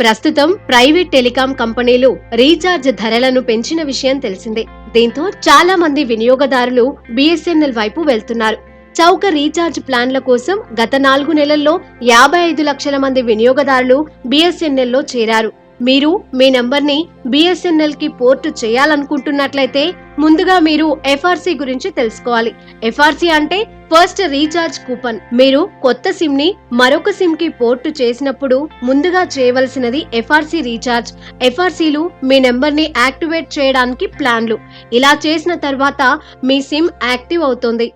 ప్రస్తుతం private telecom కంపెనీలు recharge ధరలను పెంచిన విషయం తెలిసిందే. దీంతో చాలా మంది వినియోగదారులు బిఎస్ఎన్ఎల్ వైపు వెళ్తున్నారు. చౌక రీఛార్జ్ ప్లాన్ల కోసం గత 4 నెలల్లో 55 లక్షల మంది వినియోగదారులు బిఎస్ఎన్ఎల్ లో చేరారు. మీరు మీ నంబర్ని బిఎస్ఎన్ఎల్ కి పోర్ట్ చేయాలనుకుంటున్నట్లయితే ముందుగా మీరు ఎఫ్ఆర్సి గురించి తెలుసుకోవాలి. ఎఫ్ఆర్సి అంటే ఫస్ట్ రీఛార్జ్ కూపన్. మీరు కొత్త సిమ్ ని మరొక సిమ్ కి పోర్ట్ చేసినప్పుడు ముందుగా చేయవలసినది ఎఫ్ఆర్సి రీఛార్జ్. ఎఫ్ఆర్సీలు మీ నెంబర్ ని యాక్టివేట్ చేయడానికి ప్లాన్లు. ఇలా చేసిన తర్వాత మీ సిమ్ యాక్టివ్ అవుతుంది.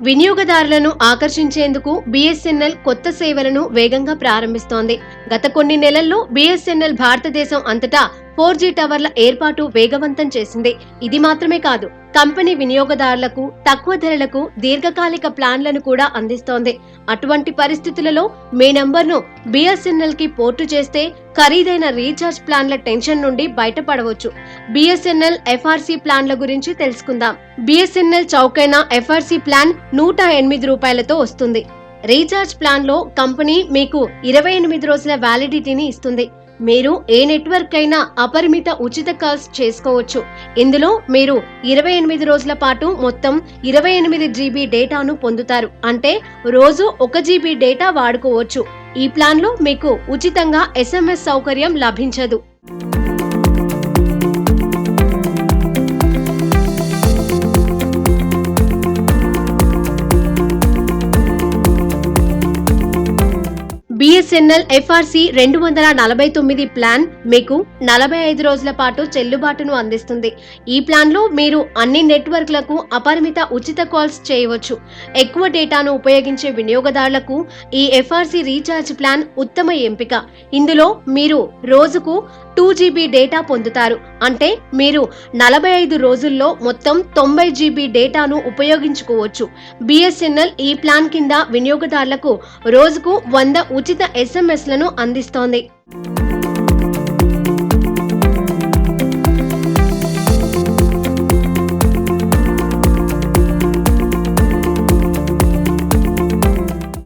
వినియోగదారులను ఆకర్షించేందుకు బిఎస్ఎన్ఎల్ కొత్త సేవలను వేగంగా ప్రారంభిస్తోంది. గత కొన్ని నెలల్లో బిఎస్ఎన్ఎల్ భారతదేశం అంతటా 4G టవర్ల ఏర్పాటు వేగవంతం చేసింది. ఇది మాత్రమే కాదు, కంపెనీ వినియోగదారులకు తక్కువ ధరలకు దీర్ఘకాలిక ప్లాన్లను కూడా అందిస్తోంది. అటువంటి పరిస్థితులలో మీ నంబర్ను బిఎస్ఎన్ఎల్ కి పోర్టు చేస్తే ఖరీదైన రీఛార్జ్ ప్లాన్ల టెన్షన్ నుండి బయటపడవచ్చు. బిఎస్ఎన్ఎల్ ఎఫ్ఆర్సి ప్లాన్ల గురించి తెలుసుకుందాం. బిఎస్ఎన్ఎల్ చౌకైన ఎఫ్ఆర్సి ప్లాన్ 108 రూపాయలతో వస్తుంది. రీఛార్జ్ ప్లాన్ లో కంపెనీ మీకు 28 రోజుల వ్యాలిడిటీని ఇస్తుంది. మీరు ఏ నెట్వర్క్ అయినా అపరిమిత ఉచిత కాల్స్ చేసుకోవచ్చు. ఇందులో మీరు 28 రోజుల పాటు మొత్తం 28 GB డేటాను పొందుతారు. అంటే రోజు 1 GB డేటా వాడుకోవచ్చు. ఈ ప్లాన్ లో మీకు ఉచితంగా SMS సౌకర్యం లభించదు. బిఎస్ఎన్ఎల్ ఎఫ్ఆర్సి 249 ప్లాన్ మీకు 45 రోజుల పాటు చెల్లుబాటును అందిస్తుంది. ఈ ప్లాన్ లో మీరు అన్ని నెట్వర్క్లకు అపరిమిత ఉచిత కాల్స్ చేయవచ్చు. ఎక్కువ డేటాను ఉపయోగించే వినియోగదారులకు ఈ ఎఫ్ఆర్సి రీఛార్జ్ ప్లాన్ ఉత్తమ ఎంపిక. ఇందులో మీరు రోజుకు 2 GB డేటా పొందుతారు. అంటే మీరు 45 రోజుల్లో మొత్తం 90 GB డేటాను ఉపయోగించుకోవచ్చు. బిఎస్ఎన్ఎల్ ఈ ప్లాన్ కింద వినియోగదారులకు రోజుకు 100 ఉచిత SMS లను అందిస్తోంది.